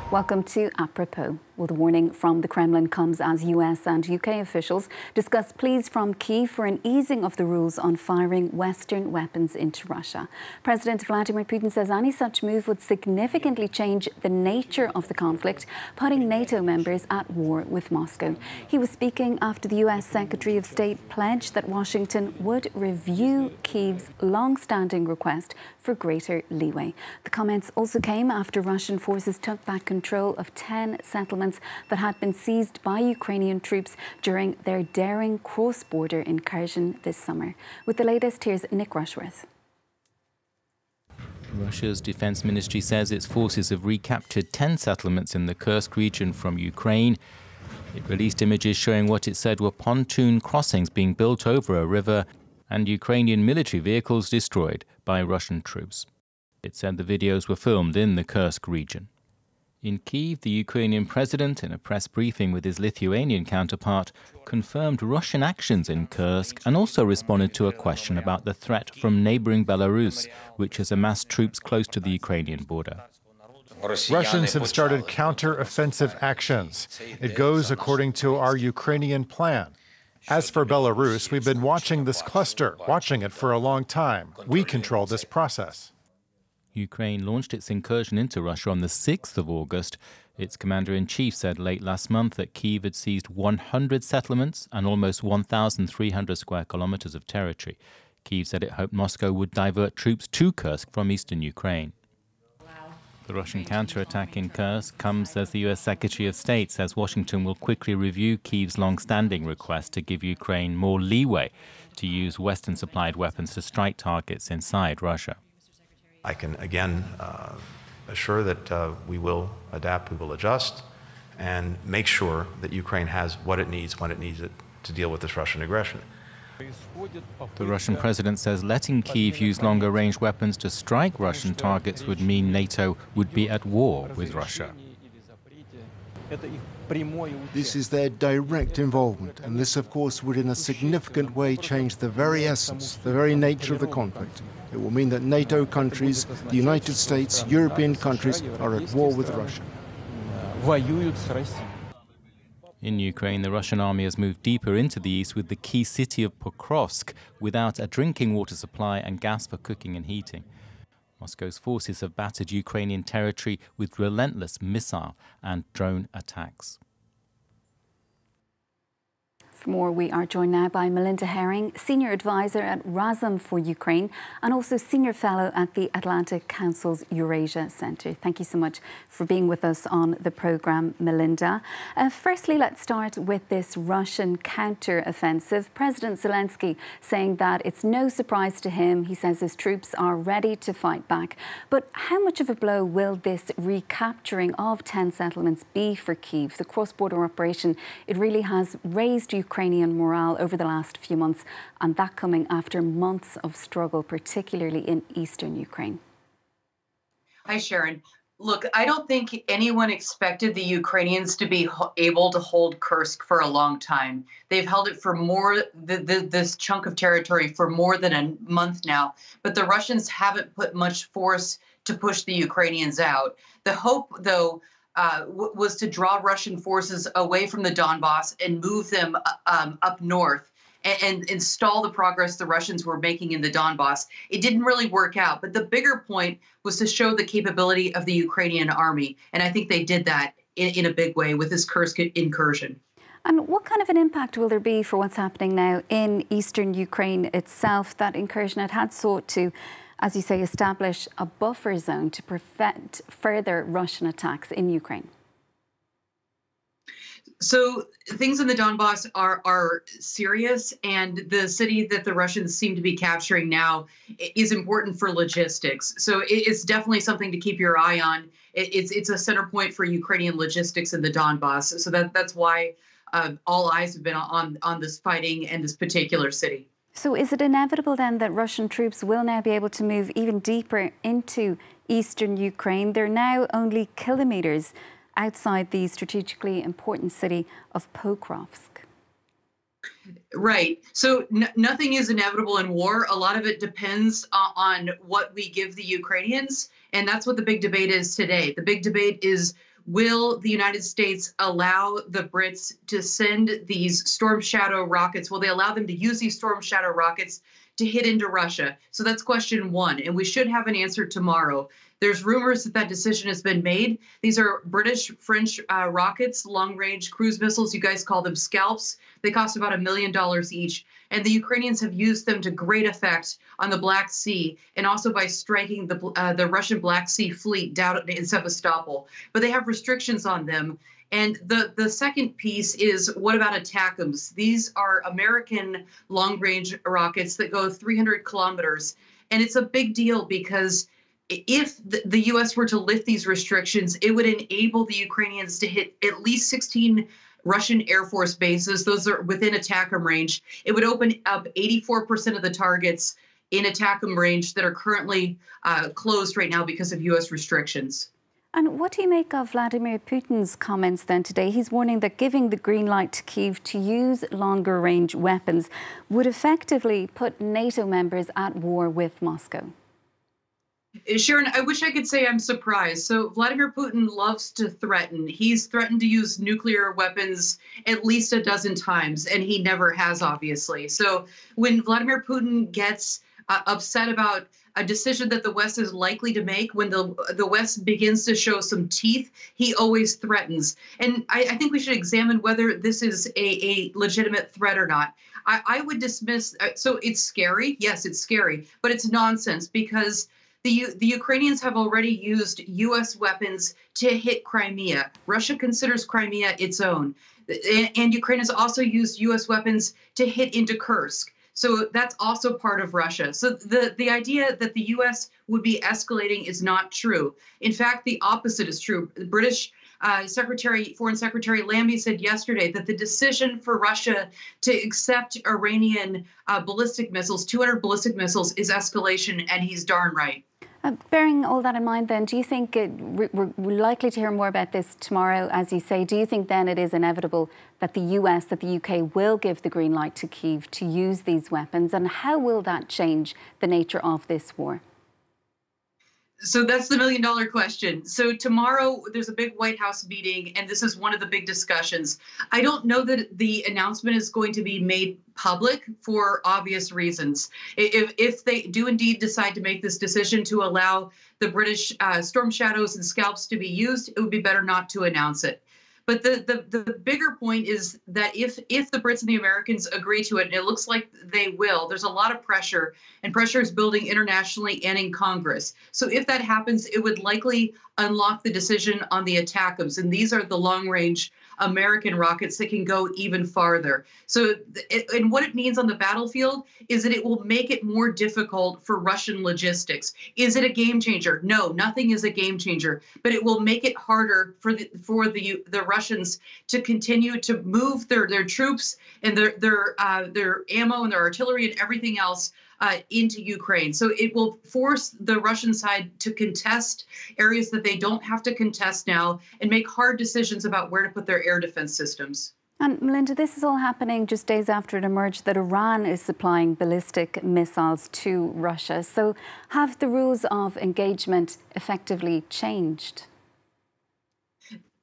Welcome to Apropos. Well, the warning from the Kremlin comes as US and UK officials discuss pleas from Kyiv for an easing of the rules on firing Western weapons into Russia. President Vladimir Putin says any such move would significantly change the nature of the conflict, putting NATO members at war with Moscow. He was speaking after the US Secretary of State pledged that Washington would review Kyiv's long-standing request for greater leeway. The comments also came after Russian forces took back control of 10 settlements that had been seized by Ukrainian troops during their daring cross-border incursion this summer. With the latest, here's Nick Rushworth. Russia's defense ministry says its forces have recaptured 10 settlements in the Kursk region from Ukraine. It released images showing what it said were pontoon crossings being built over a river and Ukrainian military vehicles destroyed by Russian troops. It said the videos were filmed in the Kursk region. In Kyiv, the Ukrainian president, in a press briefing with his Lithuanian counterpart, confirmed Russian actions in Kursk and also responded to a question about the threat from neighboring Belarus, which has amassed troops close to the Ukrainian border. Russians have started counter-offensive actions. It goes according to our Ukrainian plan. As for Belarus, we've been watching this cluster, watching it for a long time. We control this process. Ukraine launched its incursion into Russia on the 6th of August. Its commander-in-chief said late last month that Kyiv had seized 100 settlements and almost 1,300 square kilometers of territory. Kyiv said it hoped Moscow would divert troops to Kursk from eastern Ukraine. The Russian counterattack in Kursk comes as the US Secretary of State says Washington will quickly review Kyiv's long-standing request to give Ukraine more leeway to use Western-supplied weapons to strike targets inside Russia. I can again assure that we will adapt, we will adjust, and make sure that Ukraine has what it needs when it needs it to deal with this Russian aggression. The Russian president says letting Kyiv use longer-range weapons to strike Russian targets would mean NATO would be at war with Russia. This is their direct involvement, and this, of course, would in a significant way change the very essence, the very nature of the conflict. It will mean that NATO countries, the United States, European countries are at war with Russia. In Ukraine, the Russian army has moved deeper into the east with the key city of Pokrovsk without a drinking water supply and gas for cooking and heating. Moscow's forces have battered Ukrainian territory with relentless missile and drone attacks. For more, we are joined now by Melinda Haring, Senior Advisor at Razom for Ukraine and also Senior Fellow at the Atlantic Council's Eurasia Centre. Thank you so much for being with us on the programme, Melinda. Firstly, let's start with this Russian counter-offensive. President Zelensky saying that it's no surprise to him. He says his troops are ready to fight back. But how much of a blow will this recapturing of 10 settlements be for Kyiv? The cross-border operation, it really has raised Ukrainian morale over the last few months, and that coming after months of struggle, particularly in eastern Ukraine. Hi, Sharon. Look, I don't think anyone expected the Ukrainians to be able to hold Kursk for a long time. They've held it for this chunk of territory for more than a month now, but the Russians haven't put much force to push the Ukrainians out. The hope, though, was to draw Russian forces away from the Donbass and move them up north and stall the progress the Russians were making in the Donbass. It didn't really work out, but the bigger point was to show the capability of the Ukrainian army, and I think they did that in a big way with this Kursk incursion. And what kind of an impact will there be for what's happening now in eastern Ukraine itself? That incursion had sought to, as you say, establish a buffer zone to prevent further Russian attacks in Ukraine. So things in the Donbass are serious, and the city that the Russians seem to be capturing now is important for logistics. So it's definitely something to keep your eye on. It's a center point for Ukrainian logistics in the Donbass. So that's why all eyes have been on this fighting and this particular city. So is it inevitable then that Russian troops will now be able to move even deeper into eastern Ukraine? They're now only kilometres outside the strategically important city of Pokrovsk. Right. So nothing is inevitable in war. A lot of it depends on what we give the Ukrainians. And that's what the big debate is today. The big debate is, will the United States allow the Brits to send these Storm Shadow rockets? Will they allow them to use these Storm Shadow rockets to hit into Russia? So that's question one, and we should have an answer tomorrow. There's rumors that that decision has been made. These are British French rockets, long-range cruise missiles. You guys call them scalps. They cost about $1 million each. And the Ukrainians have used them to great effect on the Black Sea and also by striking the Russian Black Sea fleet down in Sevastopol. But they have restrictions on them. And the second piece is, what about ATACMS? These are American long-range rockets that go 300 kilometers. And it's a big deal because if the U.S. were to lift these restrictions, it would enable the Ukrainians to hit at least 16 Russian Air Force bases. Those are within ATACMS range. It would open up 84% of the targets in ATACMS range that are currently closed right now because of U.S. restrictions. And what do you make of Vladimir Putin's comments then today? He's warning that giving the green light to Kyiv to use longer range weapons would effectively put NATO members at war with Moscow. Sharon, I wish I could say I'm surprised. So Vladimir Putin loves to threaten. He's threatened to use nuclear weapons at least a dozen times, and he never has, obviously. So when Vladimir Putin gets upset about a decision that the West is likely to make, when the West begins to show some teeth, he always threatens. And I think we should examine whether this is a legitimate threat or not. I would dismiss, so it's scary. Yes, it's scary, but it's nonsense because the Ukrainians have already used U.S. weapons to hit Crimea. Russia considers Crimea its own. And Ukraine has also used U.S. weapons to hit into Kursk. So that's also part of Russia. So the idea that the U.S. would be escalating is not true. In fact, the opposite is true. The British Foreign Secretary Lambie said yesterday that the decision for Russia to accept Iranian ballistic missiles, 200 ballistic missiles, is escalation, and he's darn right. Bearing all that in mind then, do you think we're likely to hear more about this tomorrow, as you say? Do you think then it is inevitable that the US, that the UK will give the green light to Kyiv to use these weapons? And how will that change the nature of this war? So that's the $1 million question. So tomorrow there's a big White House meeting, and this is one of the big discussions. I don't know that the announcement is going to be made public for obvious reasons. If they do indeed decide to make this decision to allow the British Storm Shadows and scalps to be used, it would be better not to announce it. But the bigger point is that if the Brits and the Americans agree to it, and it looks like they will, there's a lot of pressure, and pressure is building internationally and in Congress. So if that happens, it would likely unlock the decision on the ATACMS, and these are the long-range American rockets that can go even farther. So, and what it means on the battlefield is that it will make it more difficult for Russian logistics. Is it a game changer? No, nothing is a game changer, but it will make it harder for the Russians to continue to move their troops and their ammo and their artillery and everything else into Ukraine. So it will force the Russian side to contest areas that they don't have to contest now and make hard decisions about where to put their air defense systems. And Melinda, this is all happening just days after it emerged that Iran is supplying ballistic missiles to Russia. So have the rules of engagement effectively changed?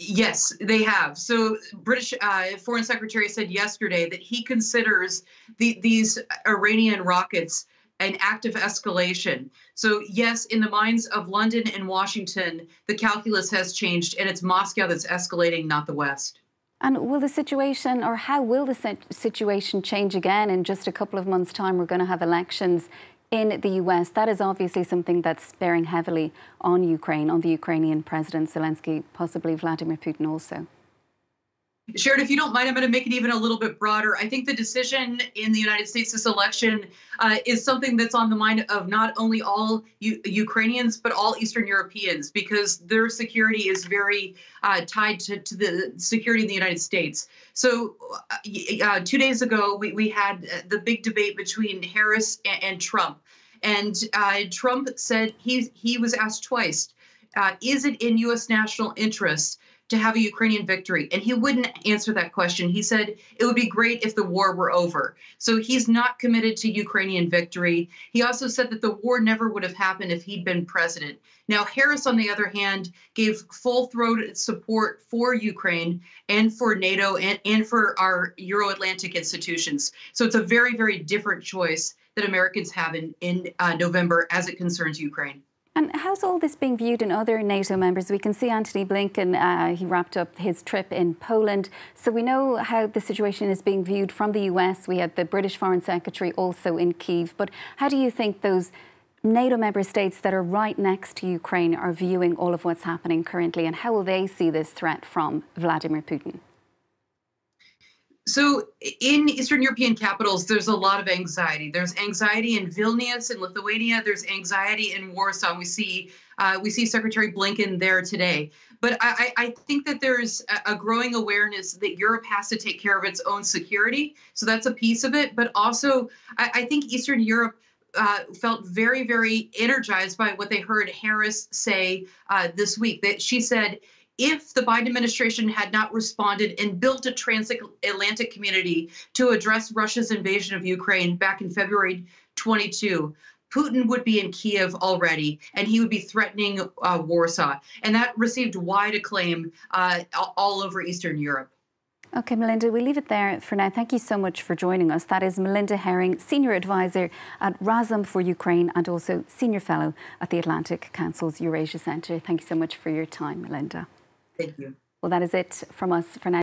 Yes, they have. So British Foreign Secretary said yesterday that he considers these Iranian rockets an act of escalation. So yes, in the minds of London and Washington, the calculus has changed, and it's Moscow that's escalating, not the West. And will the situation, or how will the situation change again in just a couple of months' time? We're going to have elections in the US. That is obviously something that's bearing heavily on Ukraine, on the Ukrainian President Zelensky, possibly Vladimir Putin also. Sharon, if you don't mind, I'm going to make it even a little bit broader. I think the decision in the United States this election is something that's on the mind of not only all Ukrainians, but all Eastern Europeans, because their security is very tied to the security in the United States. So 2 days ago, we had the big debate between Harris and Trump. And Trump said he was asked twice, is it in U.S. national interest to have a Ukrainian victory. And he wouldn't answer that question. He said it would be great if the war were over. So he's not committed to Ukrainian victory. He also said that the war never would have happened if he'd been president. Now, Harris, on the other hand, gave full-throated support for Ukraine and for NATO and for our Euro-Atlantic institutions. So it's a very, very different choice that Americans have in November as it concerns Ukraine. And how's all this being viewed in other NATO members? We can see Antony Blinken, he wrapped up his trip in Poland. So we know how the situation is being viewed from the US. We had the British Foreign Secretary also in Kyiv. But how do you think those NATO member states that are right next to Ukraine are viewing all of what's happening currently? And how will they see this threat from Vladimir Putin? So in Eastern European capitals, there's a lot of anxiety. There's anxiety in Vilnius in Lithuania. There's anxiety in Warsaw. We see Secretary Blinken there today. But I think that there's a growing awareness that Europe has to take care of its own security. So that's a piece of it. But also, I think Eastern Europe felt very, very energized by what they heard Harris say this week. That she said, if the Biden administration had not responded and built a transatlantic community to address Russia's invasion of Ukraine back in February 22, Putin would be in Kiev already, and he would be threatening Warsaw. And that received wide acclaim all over Eastern Europe. OK, Melinda, we'll leave it there for now. Thank you so much for joining us. That is Melinda Haring, Senior Advisor at Razom for Ukraine and also Senior Fellow at the Atlantic Council's Eurasia Centre. Thank you so much for your time, Melinda. Thank you. Well, that is it from us for now.